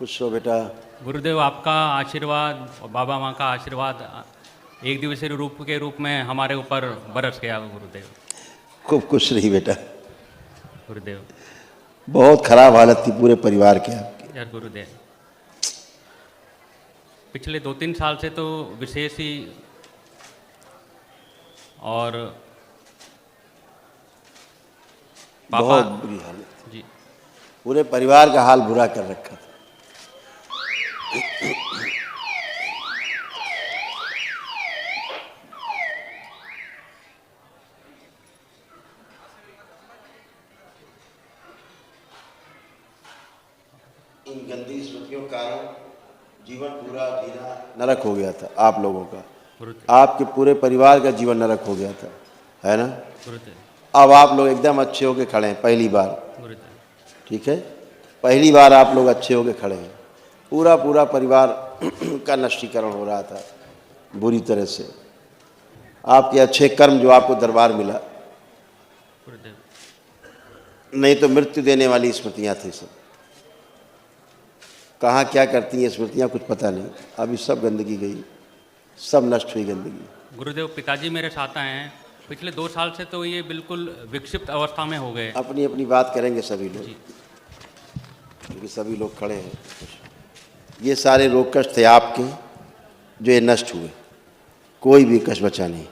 खुश हो बेटा। गुरुदेव आपका आशीर्वाद और बाबा माँ का आशीर्वाद एक दिवसीय रूप के रूप में हमारे ऊपर बरस गया गुरुदेव। खूब खुश रही बेटा। गुरुदेव बहुत खराब हालत थी पूरे परिवार की आपकी। यार गुरुदेव, पिछले 2-3 साल से तो विशेष ही, और पापा बहुत बुरी हालत, जी पूरे परिवार का हाल बुरा कर रखा था। इन गंदी स्मृतियों के कारण जीवन पूरा जीना नरक हो गया था आप लोगों का। गुरुदेव। आपके पूरे परिवार का जीवन नरक हो गया था, है ना। गुरुदेव अब आप लोग एकदम अच्छे होके खड़े हैं पहली बार। गुरुदेव ठीक है, पहली बार आप लोग अच्छे होके खड़े हैं। पूरा पूरा परिवार का नष्टीकरण हो रहा था बुरी तरह से। आपके अच्छे कर्म जो आपको दरबार मिला, गुरुदेव। नहीं तो मृत्यु देने वाली स्मृतियाँ थी सब। कहाँ क्या करती हैं स्मृतियाँ कुछ पता नहीं। अभी सब गंदगी गई, सब नष्ट हुई गंदगी। गुरुदेव पिताजी मेरे साथ आए हैं, पिछले 2 साल से तो ये बिल्कुल विक्षिप्त अवस्था में हो गए। अपनी अपनी बात करेंगे सभी लोग, जी क्योंकि सभी लोग खड़े हैं। ये सारे रोग कष्ट थे आपके जो ये नष्ट हुए, कोई भी कष्ट बचा नहीं।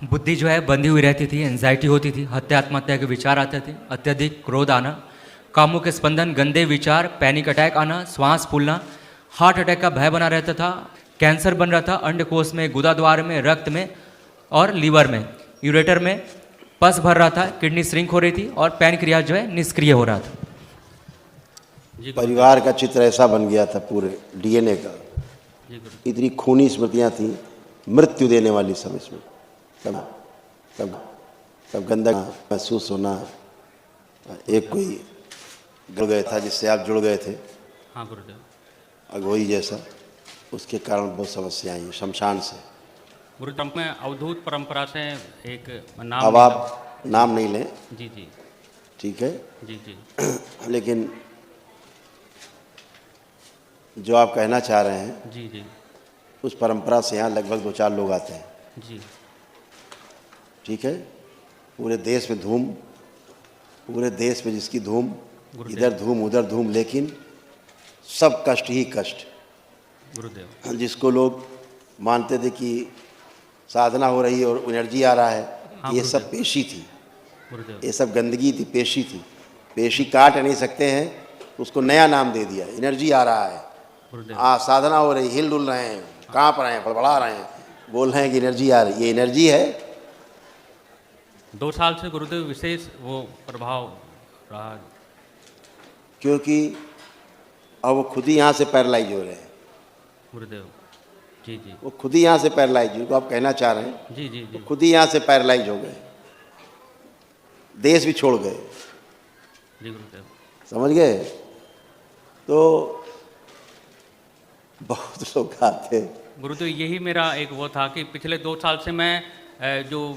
बुद्धि जो है बंधी हुई रहती थी, एंजाइटी होती थी, हत्या आत्महत्या के विचार आते थे, अत्यधिक क्रोध आना, कामों के स्पंदन, गंदे विचार, पैनिक अटैक आना, श्वास फूलना, हार्ट अटैक का भय बना रहता था, कैंसर बन रहा था अंडकोश में, गुदाद्वार में, रक्त में और लीवर में, यूरेटर में पस भर रहा था, किडनी श्रिंक हो रही थी और पैनक्रियाज जो है निष्क्रिय हो रहा था। जी परिवार का चित्र ऐसा बन गया था पूरे डीएनए का। जी गुरु। इतनी खूनी स्मृतियाँ थी, मृत्यु देने वाली सब इसमें। सब सब सब गंदा महसूस होना। एक कोई जुड़ गया था जिससे आप जुड़ गए थे, हाँ गुरुदेव। अगोई जैसा, उसके कारण बहुत समस्याएं आई शमशान से। गुरुदेव में अवधूत परंपरा से एक नाम अब आप नाम नहीं लें, जी जी ठीक है। जी जी लेकिन जो आप कहना चाह रहे हैं जी जी उस परंपरा से यहाँ लगभग 2-4 लोग आते हैं, जी ठीक है। पूरे देश में धूम, पूरे देश में जिसकी धूम, गुरुदेव। इधर धूम उधर धूम, लेकिन सब कष्ट ही कष्ट। गुरुदेव। जिसको लोग मानते थे कि साधना हो रही है और एनर्जी आ रहा है, हाँ, ये सब गुरुदेव। पेशी थी, गुरुदेव। ये सब गंदगी थी, पेशी थी। पेशी काट नहीं सकते हैं, उसको नया नाम दे दिया, एनर्जी आ रहा है। गुरुदेव। साधना हो रही, हिल डुल रहे हैं, काँप रहे हैं, बड़बड़ा रहे हैं, बोल रहे हैं कि एनर्जी आ रही है। ये एनर्जी है। 2 साल से गुरुदेव विशेष वो प्रभाव रहा। क्योंकि अब वो खुद ही यहाँ से पैरालाइज हो रहे हैं। गुरुदेव जी जी वो खुद ही यहाँ से पैरालाइज, जिनको आप कहना चाह रहे हैं, जी जी वो जी खुद ही यहाँ से पैरालाइज हो गए, देश भी छोड़ गए, जी गुरुदेव। समझ गए। तो बहुत लोग आते। गुरुदेव यही मेरा एक वो था कि पिछले 2 साल से मैं जो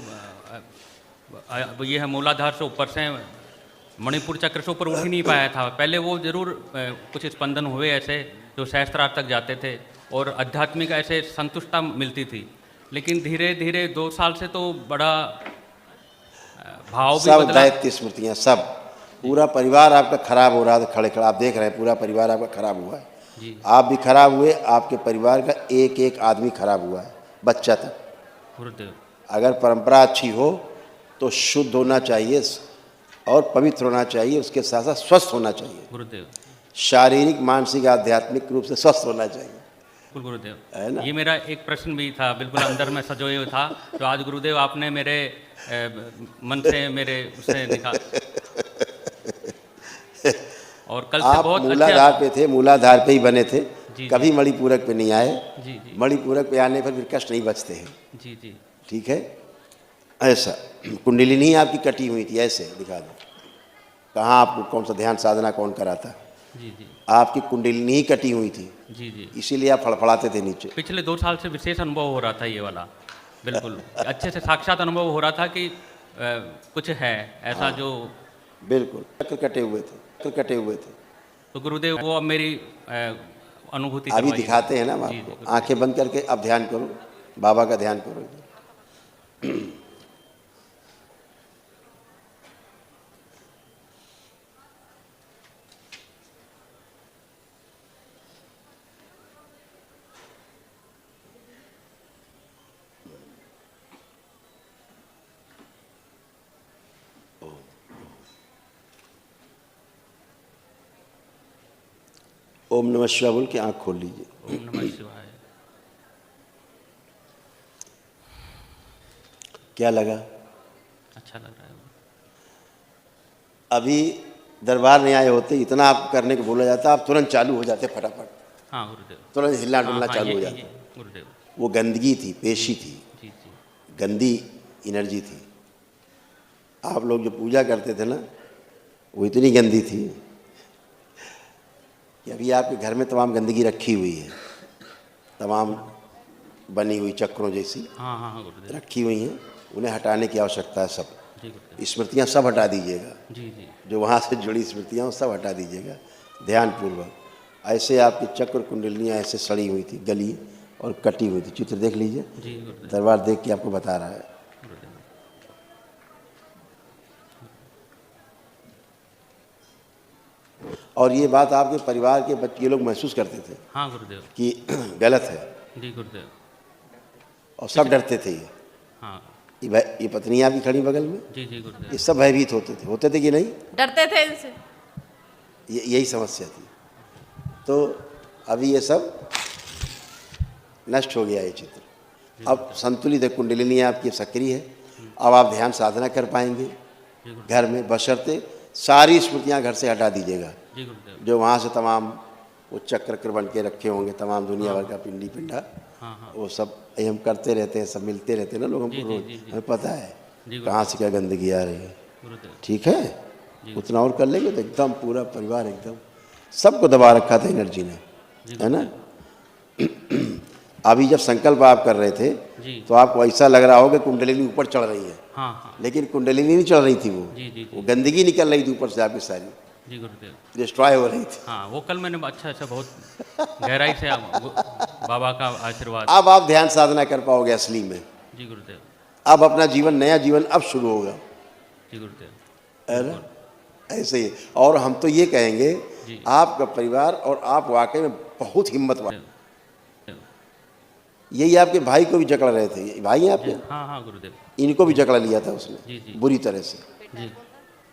ये है मूलाधार से ऊपर से मणिपुर चक्र से ऊपर उठ ही नहीं पाया था। पहले वो जरूर कुछ स्पंदन हुए ऐसे जो सहस्त्रार तक जाते थे और आध्यात्मिक ऐसे संतुष्टता मिलती थी, लेकिन धीरे धीरे 2 साल से तो बड़ा भाव भी सब बदला। दैत्य स्मृतियाँ, सब पूरा परिवार आपका खराब हो रहा था। खड़े खड़े आप देख रहे हैं, पूरा परिवार आपका खराब हुआ है। जी आप भी खराब हुए, आपके परिवार का एक एक आदमी खराब हुआ है, बच्चा तक। गुरुदेव। अगर परंपरा अच्छी हो तो शुद्ध होना चाहिए और पवित्र होना चाहिए, उसके साथ साथ स्वस्थ होना चाहिए। गुरुदेव। शारीरिक मानसिक आध्यात्मिक रूप से स्वस्थ होना चाहिए, बिल्कुल गुरुदेव। है ना। ये मेरा एक प्रश्न भी था, बिल्कुल अंदर में सजोए हुए था, तो आज गुरुदेव आपने मेरे मन से मेरे उससे निकाल। और कल से आप बहुत मूलाधार पे थे, मूलाधार पे ही बने थे, जी, कभी मणिपूरक पे नहीं आए। जी जी मणिपूरक पे आने पर फिर कष्ट नहीं बचते हैं, जी जी ठीक है। ऐसा कुंडलिनी आपकी कटी हुई थी, ऐसे दिखा दो कहाँ आपको कौन सा ध्यान साधना कौन कराता। जी जी आपकी कुंडलिनी ही कटी हुई थी, जी जी। इसीलिए आप फड़फड़ाते थे नीचे। पिछले 2 साल से विशेष अनुभव हो रहा था ये वाला, बिल्कुल अच्छे से साक्षात अनुभव हो रहा था कि कुछ है ऐसा जो बिल्कुल चक्र कटे हुए थे, चक्र कटे हुए थे। तो गुरुदेव वो अब मेरी अनुभूति अभी करवाइए। दिखाते हैं ना हम जी, आपको। जी, आंखें बंद करके अब ध्यान करो, बाबा का ध्यान करो। ओम नमः शिवाय बोल के आंख खोल लीजिए। ओम नमः शिवाय। क्या लगा? अच्छा लग रहा है। अभी दरबार नहीं आए होते, इतना आप करने को बोला जाता, आप तुरंत चालू हो जाते फटाफट, हाँ गुरुदेव। तुरंत हिलना हाँ डुलना हाँ, चालू हो ये जाता। गुरुदेव। वो गंदगी थी, पेशी थी, जी जी। गंदी एनर्जी थी। आप लोग जो पूजा करते थे ना, वो इतनी गंदी थी कि अभी आपके घर में तमाम गंदगी रखी हुई है, तमाम बनी हुई चक्रों जैसी हाँ हाँ हाँ गुरुदेव। रखी हुई हैं, उन्हें हटाने की आवश्यकता है। सब जी गुरुदेव। स्मृतियाँ सब हटा दीजिएगा, जी जी। जो वहाँ से जुड़ी स्मृतियाँ वो सब हटा दीजिएगा ध्यानपूर्वक। ऐसे आपकी चक्र कुंडलियाँ ऐसे सड़ी हुई थी, गली और कटी हुई थी। चित्र देख लीजिए, जी गुरुदेव। दरबार देख के आपको बता रहा है। गुरुदेव। और ये बात आपके परिवार के बच्चे ये लोग महसूस करते थे हाँ गुरुदेव। कि गलत है, जी गुरुदेव। और सब डरते थे। हाँ ये पत्नियाँ भी खड़ी बगल में, जी जी गुरुदेव। ये सब भयभीत होते थे कि नहीं? डरते थे इनसे। यही समस्या थी। तो अभी ये सब नष्ट हो गया ये चित्र। अब संतुलित है, कुंडलिनी आपकी सक्रिय है। अब आप ध्यान साधना कर पाएंगे घर में, बशर्ते सारी स्मृतियाँ घर से हटा दीजिएगा, जी गुरुदेव। जो वहाँ से तमाम वो चक्र बन के रखे होंगे, तमाम दुनिया भर का पिंडी पिंडा, हाँ हाँ वो सब ये हम करते रहते हैं, सब मिलते रहते हैं ना लोग जी, हमको जी, रोज, जी, जी। हमें पता है जी कहाँ से क्या गंदगी आ रही है। गुरुदेव। ठीक है, उतना और कर लेंगे तो एकदम पूरा परिवार एकदम सबको दबा रखा था एनर्जी ने, है ना। अभी जब संकल्प आप कर रहे थे जी। तो आपको ऐसा लग रहा होगा कुंडलिनी ऊपर चढ़ रही है, हाँ हाँ लेकिन कुंडलिनी नहीं चढ़ रही थी, वो जी जी वो जी। गंदगी निकल रही थी ऊपर से आपकी सारी, जी गुरुदेव। डिस्ट्रॉय हो रही थी। हाँ वो कल मैंने अच्छा अच्छा बहुत गहराई से बाबा का आशीर्वाद। अब आप ध्यान साधना कर पाओगे असली में। जी गुरुदेव। अब अपना जीवन, नया जीवन अब शुरू होगा, जी गुरुदेव। है ना। ऐसे ही, और हम तो ये कहेंगे जी। आपका परिवार और आप वाकई में बहुत हिम्मत वाले। गुरुदेव। यही आपके भाई को भी जकड़ रहे थे, ये भाई हैं आपके, हाँ हाँ गुरुदेव। इनको भी जकड़ा लिया था जी, उसने जी। बुरी तरह से, जी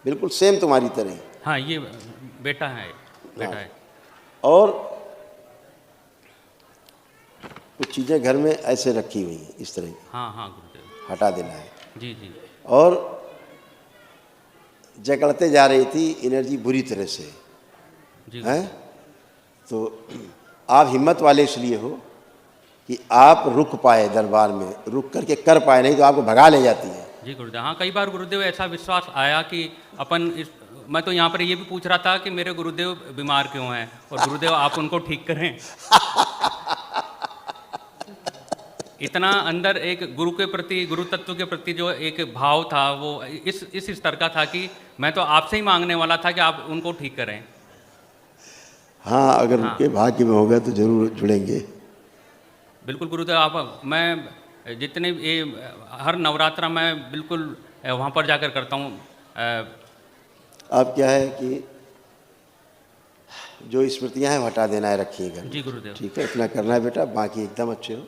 बिल्कुल सेम तुम्हारी तरह ही। हाँ ये बेटा है, बेटा है। और कुछ चीज़ें घर में ऐसे रखी हुई हैं इस तरह की, हाँ हाँ गुरुदेव। हटा देना है। जी जी। और जकड़ते जा रही थी एनर्जी बुरी तरह से, जी हैं। तो आप हिम्मत वाले इसलिए हो कि आप रुक पाए, दरबार में रुक करके कर पाए, नहीं तो आपको भगा ले जाती है। जी गुरुदेव। हाँ कई बार गुरुदेव ऐसा विश्वास आया कि अपन इस, मैं तो यहाँ पर ये भी पूछ रहा था कि मेरे गुरुदेव बीमार क्यों हैं, और गुरुदेव आप उनको ठीक करें। इतना अंदर एक गुरु के प्रति, गुरु तत्व के प्रति जो एक भाव था वो इस स्तर का था कि मैं तो आपसे ही मांगने वाला था कि आप उनको ठीक करें। हाँ, अगर हाँ। उनके भाग्य में होगा तो जरूर जुड़ेंगे। बिल्कुल गुरुदेव। आप, मैं जितने ये हर नवरात्रा मैं बिल्कुल वहाँ पर जाकर करता हूँ। अब क्या है कि जो स्मृतियाँ हैं वो हटा देना है, रखिएगा। जी गुरुदेव। ठीक है, इतना करना है बेटा, बाकी एकदम अच्छे हो,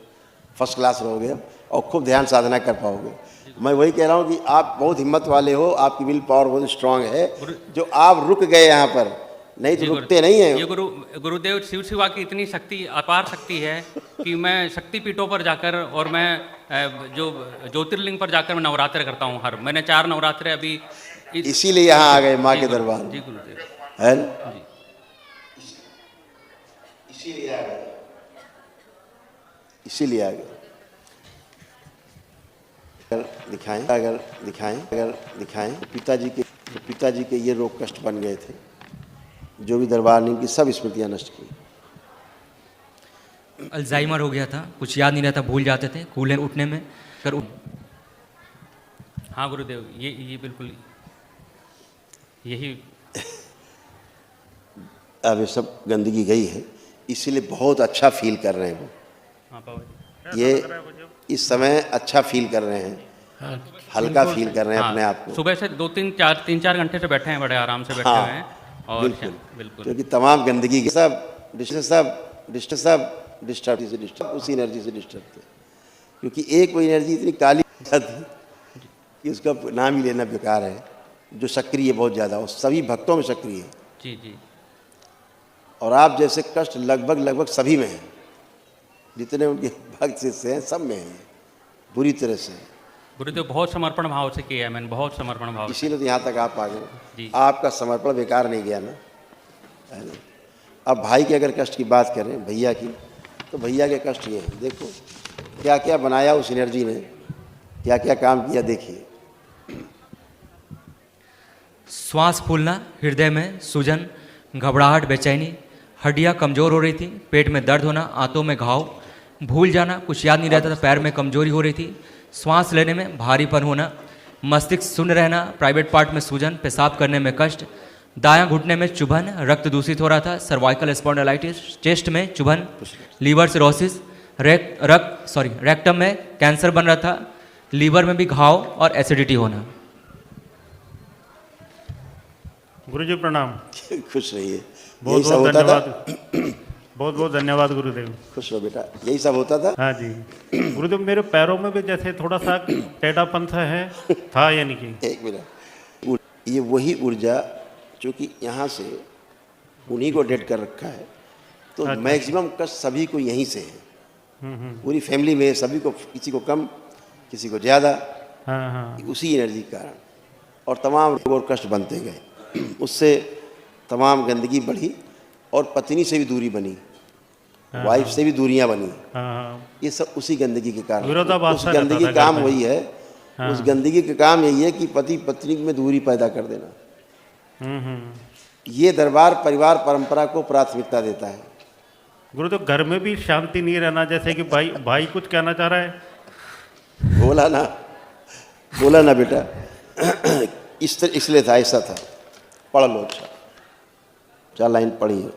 फर्स्ट क्लास रहोगे और खूब ध्यान साधना कर पाओगे। मैं वही कह रहा हूँ कि आप बहुत हिम्मत वाले हो, आपकी विल पावर बहुत स्ट्रांग है, जो आप रुक गए यहाँ पर, नहीं तो जी रुकते नहीं हैं। ये गुरुदेव शिव शिवा की इतनी शक्ति, अपार शक्ति है कि मैं शक्तिपीठों पर जाकर और मैं जो ज्योतिर्लिंग पर जाकर मैं नवरात्र करता हूँ। मैंने 4 नवरात्रे अभी इसीलिए यहाँ आ गए माँ जी के गुरु- दरबार में, जी गुरुदेव। है ना? जी इसीलिए आ गए, इसीलिए आ गए। अगर दिखाएं पिताजी के ये रोग कष्ट बन गए थे, जो भी दरबार ने इनकी सब स्मृतियां नष्ट की। अल्जाइमर हो गया था, कुछ याद नहीं रहता, भूल जाते थे कूलर उठने में कर हाँ गुरुदेव, ये बिल्कुल यही। अब ये सब गंदगी गई है, इसीलिए बहुत अच्छा फील कर रहे हैं वो। हाँ बाबा जी। ये इस समय अच्छा फील कर रहे हैं, हल्का फील कर रहे हैं अपने आप को। सुबह से 3-4 घंटे से बैठे हैं, बड़े आराम से बैठे हाँ, हुए हैं। और बिल्कुल बिल्कुल क्योंकि तमाम गंदगी के सब डिस्टर्ब उसी एनर्जी से डिस्टर्ब थे, क्योंकि एक कोई एनर्जी इतनी काली जाती कि उसका नाम ही लेना बेकार है, जो सक्रिय बहुत ज़्यादा और सभी भक्तों में सक्रिय है। जी जी। और आप जैसे कष्ट लगभग सभी में है, जितने उनके भक्त शिष्य हैं सब में है, बुरी तरह से। गुरुदेव बहुत समर्पण भाव से किया है मैंने, बहुत समर्पण भाव से। इसीलिए तो यहाँ तक आप आ जी। गए। आपका समर्पण बेकार नहीं गया ना, है ना। अब भाई के अगर कष्ट की बात करें, भैया की, तो भैया के कष्ट ये हैं। देखो क्या क्या बनाया उस एनर्जी ने, क्या क्या काम किया, देखिए। श्वास फूलना, हृदय में सूजन, घबराहट, बेचैनी, हड्डियां कमज़ोर हो रही थी, पेट में दर्द होना, आंतों में घाव, भूल जाना, कुछ याद नहीं रहता था, पैर में कमजोरी हो रही थी, श्वास लेने में भारीपन होना, मस्तिष्क शून्य रहना, प्राइवेट पार्ट में सूजन, पेशाब करने में कष्ट, दायां घुटने में चुभन, रक्त दूषित हो रहा था, सर्वाइकल स्पॉन्डिलाइटिस, चेस्ट में चुभन, लीवर सिरोसिस, रेक्टम में कैंसर बन रहा था, लीवर में भी घाव और एसिडिटी होना। गुरुजी प्रणाम। खुश रहिए। बहुत यही सब बहुत होता था। धन्यवाद। बहुत बहुत धन्यवाद गुरुदेव। खुश रहो बेटा, यही सब होता था। हाँ जी गुरुदेव, मेरे पैरों में भी जैसे थोड़ा सा टेढ़ापन सा है था, यानी कि एक मिनट, ये वही ऊर्जा जो कि यहाँ से उन्हीं को डेड कर रखा है, तो अच्छा। मैक्सिमम कष्ट सभी को यहीं से है, पूरी फैमिली में सभी को, किसी को कम किसी को ज़्यादा, हाँ हाँ उसी एनर्जी के कारण, और तमाम रोग और कष्ट बनते गए। उससे तमाम गंदगी बढ़ी और पत्नी से भी दूरी बनी, वाइफ से भी दूरियां बनी। हाँ हाँ। ये सब उसी गंदगी के कारण। विरोधाभास उस सा रहता गंदगी था का काम घर में। वही है। उस गंदगी का काम यही है कि पति पत्नी में दूरी पैदा कर देना। ये दरबार परिवार परंपरा को प्राथमिकता देता है। गुरुदेव, घर में भी शांति नहीं रहना, जैसे कि भाई कुछ कहना चाह रहा है। बोला ना बेटा, इसलिए था, ऐसा था। पढ़ लो, अच्छा 4 लाइन पढ़िए।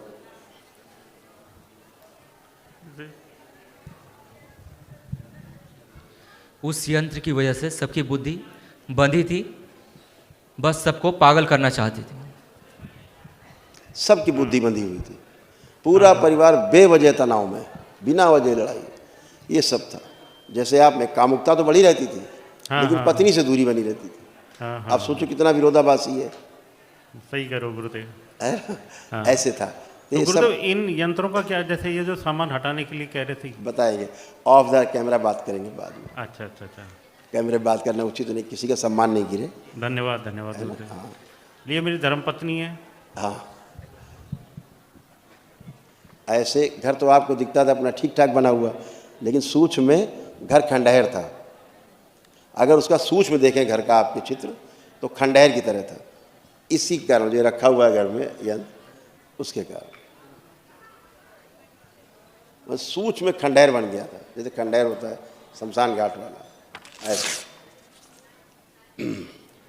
उस यंत्र की वजह से सबकी बुद्धि बंधी थी, बस सबको पागल करना चाहती थी। सबकी बुद्धि बंधी हुई थी, पूरा परिवार बेवजह तनाव में, बिना वजह लड़ाई, ये सब था। जैसे आप में कामुकता तो बढ़ी रहती थी, लेकिन पत्नी से दूरी बनी रहती थी। आप सोचो कितना विरोधाभासी है। सही करो गुरुदेव। ऐसे था। तो ये गुरुदेव, सब इन यंत्रों का क्या, जैसे ये जो सामान हटाने के लिए कह रहे थे। बताएंगे, ऑफ द कैमरा बात करेंगे बाद में। अच्छा अच्छा अच्छा, कैमरे बात करना उचित नहीं, किसी का सम्मान नहीं गिरे। धन्यवाद धन्यवाद गुरुदेव। ये मेरी धर्मपत्नी है। हाँ, ऐसे घर तो आपको दिखता था अपना ठीक ठाक बना हुआ, लेकिन सूक्ष्म में घर खंडहर था। अगर उसका सूक्ष्म में देखें घर का आपके चित्र, तो खंडहर की तरह था। इसी कारण जो रखा हुआ है घर में यंत्र, उसके कारण बस सूक्ष्म में खंडहर बन गया था, जैसे खंडहर होता है शमशान घाट वाला, ऐसे।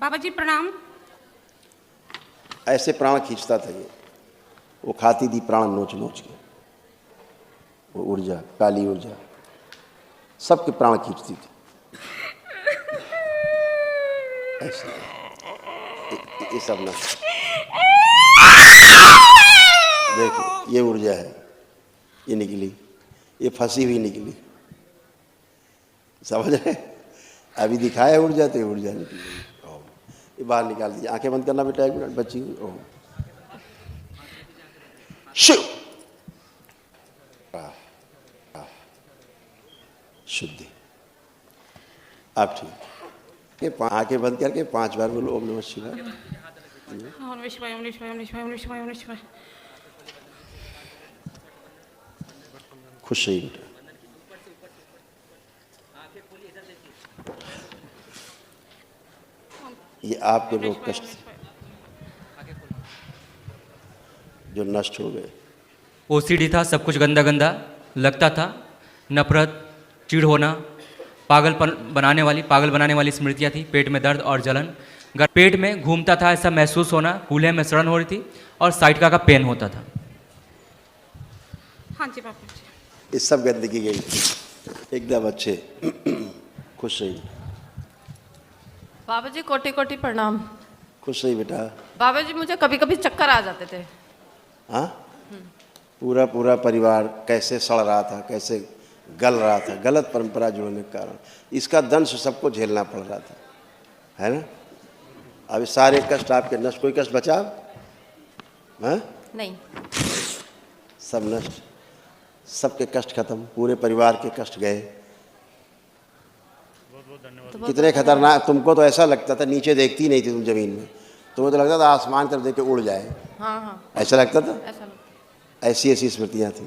बाबा जी प्रणाम। ऐसे प्राण खींचता था ये। वो खाती थी प्राण नोच नोच के, वो ऊर्जा, काली ऊर्जा सबके प्राण खींचती थी। ऐसे ये सब ना देखो, ये ऊर्जा है, ये निकली, ये फंसी हुई निकली, समझ रहे? अभी दिखाया ऊर्जा, तो ये ऊर्जा निकली। ये बाहर निकाल दीजिए। आंखें बंद करना बेटा, 1 मिनट बच्ची। ओह शिव, शुद्धि। आप ठीक, आंखें बंद करके 5 बार बोलो ओम नमः शिवाय। ओम नमः शिवाय, ओम नमः शिवाय, ओम नमः शिवाय, ओम नमः शिवाय, ओम नमः शिवाय। खुश रहिए बेटा। ये आपके रोग कष्ट जो नष्ट हो गए। ओसीडी था, सब कुछ गंदा गंदा लगता था, नफरत, चिढ़ होना, पागल बनाने वाली स्मृतियाँ थी, पेट में दर्द और जलन, पेट में घूमता था ऐसा महसूस होना, कूल्हे में सड़न हो रही थी और साइटिका का पेन होता था। हाँ जी पापा जी। ये सब गंदगी गई एकदम अच्छे खुश रही बाबा जी कोटि कोटि प्रणाम। खुश रही बेटा। बाबा जी मुझे कभी कभी चक्कर आ जाते थे। हाँ पूरा पूरा परिवार कैसे सड़ रहा था, कैसे गल रहा था, गलत परंपरा जुड़ने के कारण इसका दंश सबको झेलना पड़ रहा था, है ना। अभी सारे कष्ट आपके नष्ट, कोई कष्ट बचा? हाँ नहीं, सब नष्ट, सबके कष्ट खत्म, पूरे परिवार के कष्ट गए। कितने खतरनाक, तुमको तो ऐसा लगता था नीचे देखती नहीं थी तुम जमीन में, तुम्हें तो लगता था आसमान तरफ देख के उड़ जाए, हाँ हाँ ऐसा लगता था। ऐसा लगता। ऐसी ऐसी स्मृतियाँ थी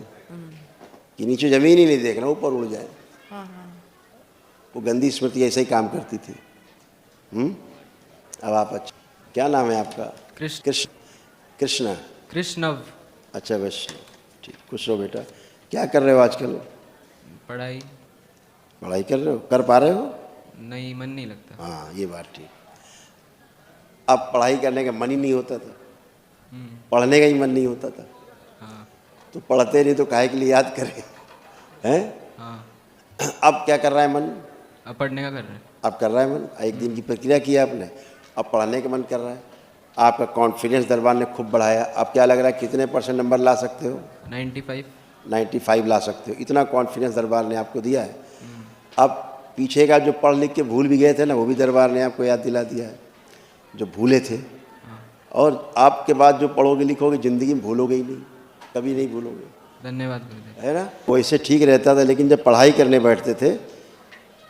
कि नीचे जमीन ही नहीं देखना, ऊपर उड़ जाए। हाँ हाँ वो गंदी स्मृति ऐसे ही काम करती थी। अब आप अच्छा, क्या नाम है आपका? कृष्ण। कृष्ण। कृष्णा, कृष्णव। अच्छा वैष्णव, ठीक। खुश रहो बेटा। क्या कर रहे हो आजकल? पढ़ाई पढ़ाई कर रहे हो? कर पा रहे हो? नहीं, मन नहीं लगता। हाँ ये बात ठीक। अब पढ़ाई करने का मन ही नहीं होता था, पढ़ने का ही मन नहीं होता था। हाँ तो पढ़ते नहीं तो काहे के लिए याद करें, हैं? हाँ। अब क्या कर रहा है मन? अब पढ़ने का कर रहे हैं। अब कर रहा है मन, एक दिन की प्रक्रिया की आपने, अब पढ़ने का मन कर रहा है। आपका कॉन्फिडेंस दरबार ने खूब बढ़ाया। अब क्या लग रहा है कितने % नंबर ला सकते हो? 95। 95 ला सकते हो, इतना कॉन्फिडेंस दरबार ने आपको दिया है। अब पीछे का जो पढ़ लिख के भूल भी गए थे ना, वो भी दरबार ने आपको याद दिला दिया है, जो भूले थे। और आपके बाद जो पढ़ोगे लिखोगे ज़िंदगी में भूलोगे ही नहीं, कभी नहीं भूलोगे, धन्यवाद गुरुदेव। है ना। वैसे ठीक रहता था, लेकिन जब पढ़ाई करने बैठते थे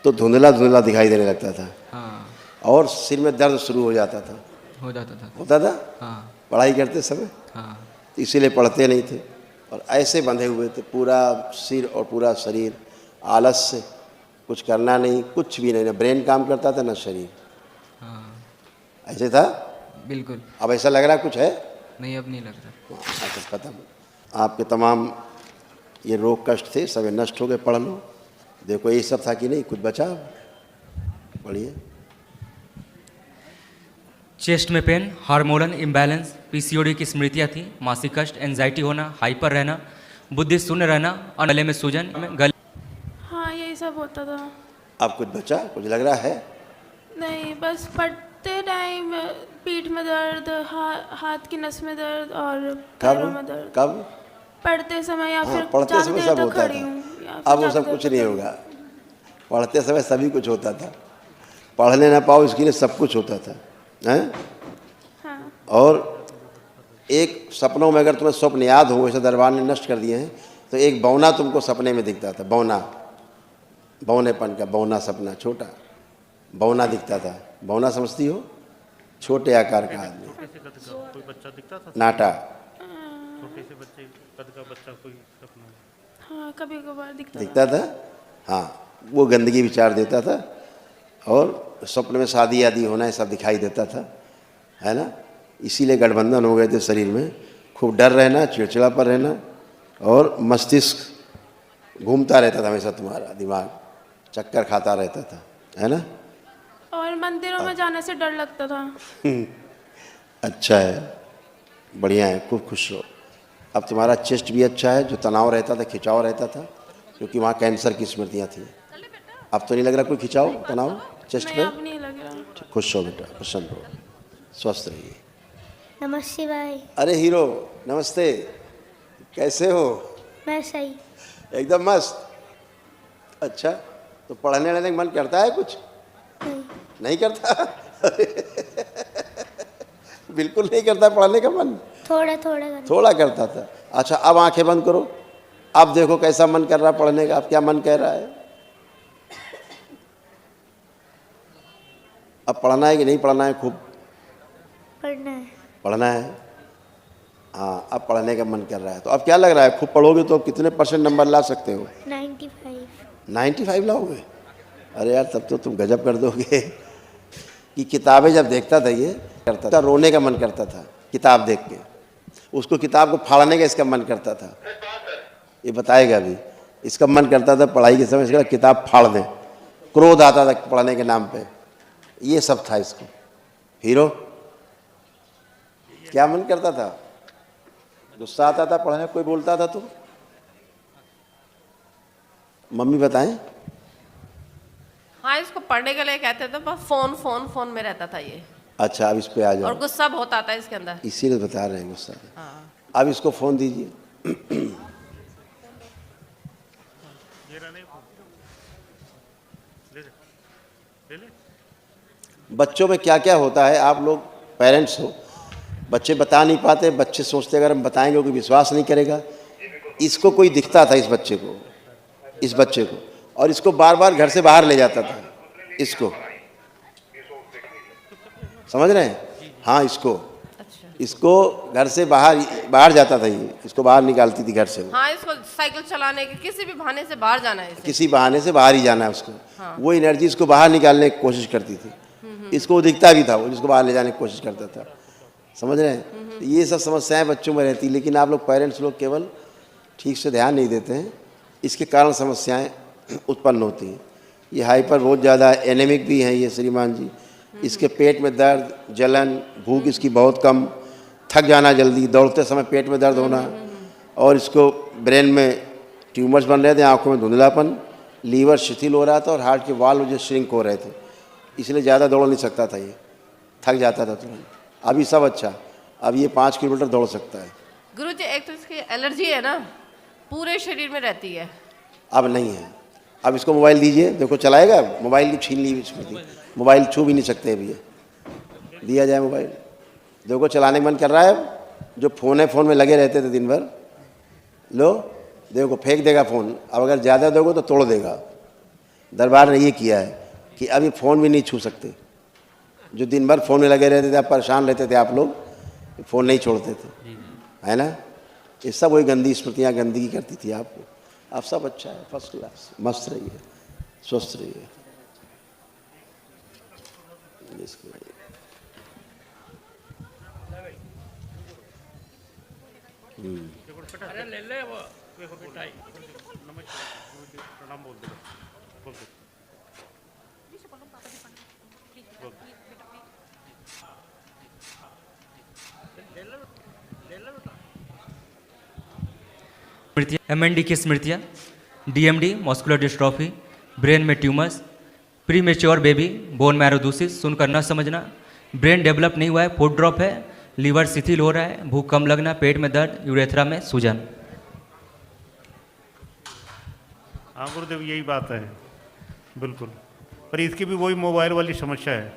तो धुंधला धुंधला दिखाई देने लगता था हाँ, और सिर में दर्द शुरू हो जाता था। हो जाता था। होता था हाँ पढ़ाई करते समय, हाँ तो इसीलिए पढ़ते नहीं थे और ऐसे बंधे हुए थे, पूरा सिर और पूरा शरीर आलस से, कुछ करना नहीं, कुछ भी नहीं, ना ब्रेन काम करता था ना शरीर, हाँ ऐसे था। बिल्कुल। अब ऐसा लग रहा कुछ है? नहीं, अब नहीं लग रहा। अच्छा खत्म। आपके तमाम ये रोग कष्ट थे सब नष्ट हो गए। पढ़ लो, देखो ये सब था कि नहीं, कुछ बचा? पढ़िए। चेस्ट में पेन, हार्मोनल इम्बैलेंस, पीसीओडी की स्मृतियाँ थी, मासिक कष्ट, एंजाइटी होना, हाइपर रहना, बुद्धि शून्य रहना और गले में सूजन, गले। हाँ यही सब होता था। अब कुछ बचा? कुछ लग रहा है? नहीं बस पढ़ते टाइम पीठ में दर्द, हाथ की नस में दर्द और पैरों में कब दर्द। कब? पढ़ते समय या हाँ फिर पढ़ते ज़्यादा समय देर सब तक होता खड़ी हूँ या था, फिर अब वो ज़्यादा सब देर कुछ तक नहीं खड़ी होगा। पढ़ते समय सभी कुछ होता था, पढ़ने ना पाओ इसके लिए सब कुछ होता था, हैं? हाँ और एक सपनों में अगर तुम्हें स्वप्न याद हो, वैसे दरबार ने नष्ट कर दिए हैं, तो एक बौना तुमको सपने में दिखता था, बौना, बौनेपन का बौना, सपना छोटा बौना दिखता था। बौना समझती हो? छोटे आकार का आदमी, कोई बच्चा दिखता था, नाटा। छोटे से बच्चे कद का बच्चा कोई सपना में। हाँ कभी कभार दिखता था। दिखता था, हाँ। वो गंदगी विचार देता था और स्वप्न में शादी आदि होना है सब दिखाई देता था, है ना। इसीलिए गठबंधन हो गए थे शरीर में, खूब डर रहना, चिड़चिड़ापन रहना और मस्तिष्क घूमता रहता था हमेशा, तुम्हारा दिमाग चक्कर खाता रहता था, है ना। और मंदिरों में जाने से डर लगता था। अच्छा है, बढ़िया है, खूब खुश रहो। अब तुम्हारा चेस्ट भी अच्छा है, जो तनाव रहता था, खिंचाव रहता था, क्योंकि वहाँ कैंसर की स्मृतियाँ थी। अब तो नहीं लग रहा कोई खिंचाव तनाव चेस्ट नहीं पे? अब नहीं लग रहा। खुश हो बेटा, प्रसन्न रहो, स्वस्थ रहिए। नमस्ते भाई। अरे हीरो नमस्ते, कैसे हो? मैं सही। एकदम मस्त। अच्छा, तो पढ़ने वढ़ने का मन करता है कुछ? नहीं। नहीं करता? बिल्कुल नहीं करता पढ़ने का मन? थोड़ा थोड़ा कर। थोड़ा करता था। अच्छा अब आंखें बंद करो, अब देखो कैसा मन कर रहा है पढ़ने का। अब क्या मन कह रहा है? अब पढ़ना है कि नहीं पढ़ना है? खूब पढ़ना है। पढ़ना है, हाँ। अब पढ़ने का मन कर रहा है, तो अब क्या लग रहा है खूब पढ़ोगे तो कितने % नंबर ला सकते हो? 95। 95 लाओगे? अरे यार तब तो तुम गजब कर दोगे। कि किताबें जब देखता था ये करता था, रोने का मन करता था किताब देख के, उसको किताब को फाड़ने का इसका मन करता था। ये बताएगा अभी, इसका मन करता था पढ़ाई के समय इसका किताब फाड़ दें, क्रोध आता था पढ़ने के नाम पे, ये सब था इसको। हीरो क्या मन करता था? गुस्सा आता था पढ़ने, कोई बोलता था तो मम्मी बताएं। हाँ, इसको पढ़ने के लिए कहते थे, बस फोन फोन फोन में रहता था ये, अच्छा अब इस पे आ और जाओ, गुस्सा बहुत आता है इसके अंदर। इसीलिए बता रहे हैं गुस्सा। हाँ, अब इसको फ़ोन दीजिए। बच्चों में क्या क्या होता है, आप लोग पेरेंट्स हो, बच्चे बता नहीं पाते, बच्चे सोचते अगर हम बताएंगे कोई विश्वास नहीं करेगा। इसको कोई दिखता था, इस बच्चे को, और इसको बार बार घर से बाहर ले जाता था, इसको समझ रहे हैं? हाँ, इसको घर से बाहर जाता था ये, इसको बाहर निकालती थी घर से। हाँ, इसको साइकिल चलाने के किसी भी बहाने से बाहर जाना है इसे। किसी बहाने से बाहर ही जाना है उसको। हाँ। वो एनर्जी इसको बाहर निकालने की कोशिश करती थी। इसको दिखता भी था, वो जिसको बाहर ले जाने की कोशिश करता था। समझ रहे हैं? तो ये सब समस्याएं बच्चों में रहती, लेकिन आप लोग पेरेंट्स लोग केवल ठीक से ध्यान नहीं देते हैं, इसके कारण समस्याएं उत्पन्न होती हैं। ये हाइपर बहुत ज़्यादा एनेमिक भी हैं ये श्रीमान जी। इसके पेट में दर्द, जलन, भूख इसकी बहुत कम, थक जाना जल्दी, दौड़ते समय पेट में दर्द होना, और इसको ब्रेन में ट्यूमर्स बन रहे थे, आंखों में धुंधलापन, लीवर शिथिल हो रहा था और हार्ट के वाल्व जो श्रिंक हो रहे थे, इसलिए ज़्यादा दौड़ नहीं सकता था, ये थक जाता था तुरंत। अभी सब अच्छा, अब ये 5 किलोमीटर दौड़ सकता है। गुरुजी, एक तो इसकी एलर्जी है ना, पूरे शरीर में रहती है। अब नहीं है। अब इसको मोबाइल दीजिए, देखो चलाएगा, मोबाइल की छीन ली स्मृति, मोबाइल छू भी नहीं सकते अभी ये, दिया जाए मोबाइल, देखो चलाने का मन कर रहा है। जो फ़ोन है, फ़ोन में लगे रहते थे दिन भर, लो देखो फेंक देगा फ़ोन, अब अगर ज़्यादा दोगे तो तोड़ देगा। दरबार ने ये किया है कि अभी फ़ोन भी नहीं छू सकते। जो दिन भर फ़ोन में लगे रहते थे, आप परेशान रहते थे, आप लोग फ़ोन नहीं छोड़ते थे, है ना? ये सब वही गंदी स्मृतियाँ गंदगी करती थी आपको। आप सब अच्छा है, फर्स्ट क्लास, मस्त रहिए, स्वस्थ रहिए। स्मृतियाँ, MND की स्मृतियाँ, DMD मस्कुलर डिस्ट्रॉफी, ब्रेन में tumours, premature baby, bone marrow दूसिस, सुनकर न समझना, ब्रेन डेवलप नहीं हुआ है, फूड ड्रॉप है, लीवर शिथिल हो रहा है, भूख कम लगना, पेट में दर्द, यूरेथ्रा में सूजन। हाँ गुरुदेव, यही बात है बिल्कुल। पर इसकी भी वही मोबाइल वाली समस्या है।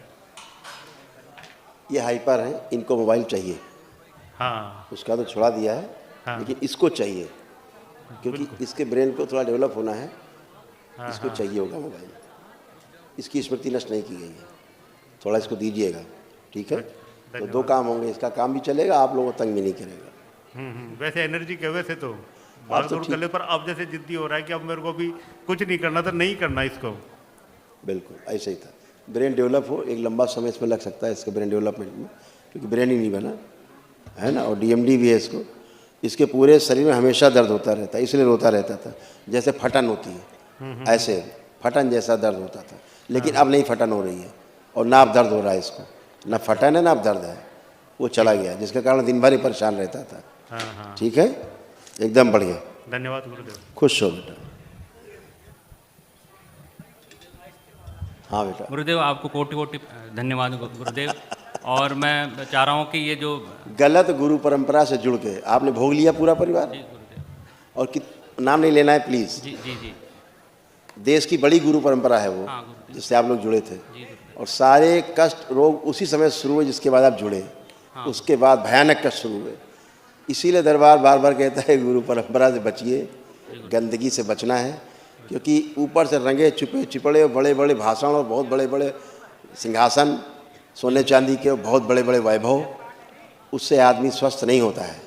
ये हाइपर हैं, इनको मोबाइल चाहिए। हाँ उसका तो छुड़ा दिया है, हाँ। लेकिन इसको चाहिए, क्योंकि इसके ब्रेन को थोड़ा डेवलप होना है, हाँ, इसको हाँ। चाहिए होगा मोबाइल। इसकी स्मृति नष्ट नहीं की गई है, थोड़ा इसको दीजिएगा, ठीक है? तो 2 काम होंगे, इसका काम भी चलेगा, आप लोगों को तंग भी नहीं करेगा। वैसे एनर्जी के वैसे तो भाग तो दौड़ ठीक। कर ले, पर अब जैसे जिद्दी हो रहा है कि अब मेरे को भी कुछ नहीं करना, तो नहीं करना इसको। बिल्कुल ऐसे ही था। ब्रेन डेवलप हो, एक लंबा समय इसमें लग सकता है इसके ब्रेन डेवलपमेंट में, क्योंकि ब्रेन ही नहीं बना है ना, और DMD भी है इसको। इसके पूरे शरीर में हमेशा दर्द होता रहता है, इसलिए रोता रहता था, जैसे फटन होती है, ऐसे फटन जैसा दर्द होता था। लेकिन अब नहीं फटन हो रही है, और ना अब दर्द हो रहा है इसको, ना फटन है ना अब दर्द है, वो चला गया, जिसके कारण दिन भर ही परेशान रहता था। हाँ हाँ, ठीक है, एकदम बढ़िया, धन्यवाद गुरुदेव। खुश हो बेटा। हाँ बेटा। गुरुदेव, आपको कोटि कोटि धन्यवाद गुरुदेव। और मैं चाह रहा हूँ कि ये जो गलत गुरु परंपरा से जुड़ के आपने भोग लिया पूरा परिवार, जी गुरुदेव, और नाम नहीं लेना है प्लीज़। जी जी जी देश की बड़ी गुरु परंपरा है वो, हाँ गुरुदेव, जिससे आप लोग जुड़े थे, जी गुरुदेव, और सारे कष्ट रोग उसी समय शुरू हुए जिसके बाद आप जुड़े। हाँ। उसके बाद भयानक कष्ट शुरू हुए। इसीलिए दरबार बार बार कहता है गुरु परंपरा से बचिए, गंदगी से बचना है, क्योंकि ऊपर से रंगे छुपे चिपड़े बड़े बड़े भाषण और बहुत बड़े बड़े सिंहासन, सोने चांदी के बहुत बड़े बड़े वैभव, उससे आदमी स्वस्थ नहीं होता है।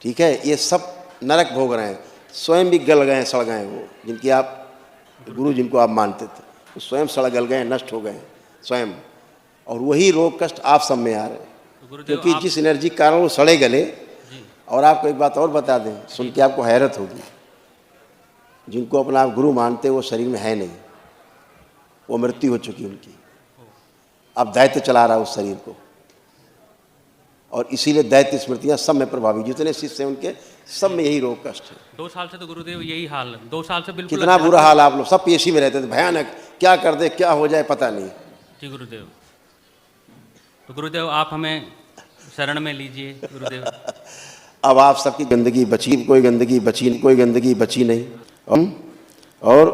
ठीक है, ये सब नरक भोग रहे हैं, स्वयं भी गल गए सड़ गए। वो जिनकी आप गुरु जिनको आप मानते थे, वो स्वयं सड़ गल गए, नष्ट हो गए स्वयं, और वही रोग कष्ट आप सब में आ रहे हैं, तो गुरुदेव क्योंकि जिस एनर्जी के कारण वो सड़े गले। और आपको एक बात और बता दें, सुन के आपको हैरत होगी, जिनको अपना आप गुरु मानते वो शरीर में है नहीं, वो मृत्यु हो चुकी उनकी, अब दायित्व चला रहा है उस शरीर को, और इसीलिए दैत्य स्मृतियाँ सब में प्रभावी, जितने शिष्य हैं उनके सब में यही रोग कष्ट है। 2 साल से तो गुरुदेव यही हाल, 2 साल से बिल्कुल कितना बुरा हाल, आप लोग सब पेशी में रहते थे, भयानक, क्या कर दे क्या हो जाए पता नहीं। जी गुरुदेव। तो गुरुदेव आप हमें शरण में लीजिए गुरुदेव। अब आप सबकी गंदगी बची, कोई गंदगी बची नहीं, कोई गंदगी बची नहीं। और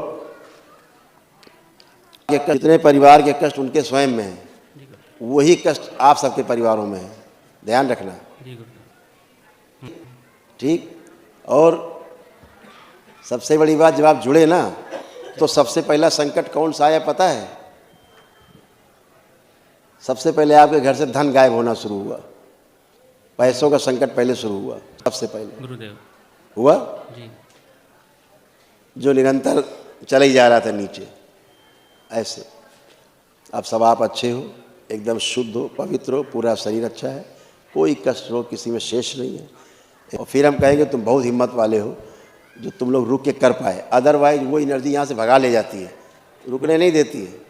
जितने परिवार के कष्ट उनके स्वयं में हैं, वही कष्ट आप सबके परिवारों में है, ध्यान रखना। जी गुरुदेव। ठीक। और सबसे बड़ी बात, जब आप जुड़े ना तो सबसे पहला संकट कौन सा आया पता है? सबसे पहले आपके घर से धन गायब होना शुरू हुआ, पैसों का संकट पहले शुरू हुआ, सबसे पहले गुरुदेव हुआ, जी। जो निरंतर चले ही जा रहा था नीचे ऐसे। अब सब आप अच्छे हो, एकदम शुद्ध हो, पवित्र हो, पूरा शरीर अच्छा है, कोई कष्ट रोग किसी में शेष नहीं है। और फिर हम कहेंगे तुम बहुत हिम्मत वाले हो जो तुम लोग रुक के कर पाए, अदरवाइज वो एनर्जी यहाँ से भगा ले जाती है, रुकने नहीं देती है।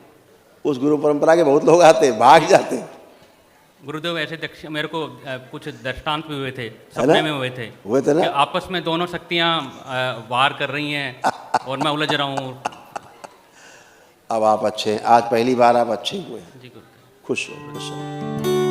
उस गुरु परंपरा के बहुत लोग आते भाग जाते। गुरुदेव ऐसे मेरे को कुछ दृष्टांत भी हुए थे, सपने में हुए थे ना कि आपस में दोनों शक्तियां वार कर रही हैं और मैं उलझ रहा हूँ। अब आप अच्छे हैं, आज पहली बार आप अच्छे हुए हैं, जी गुरुदेव। खुश हो, खुश हो।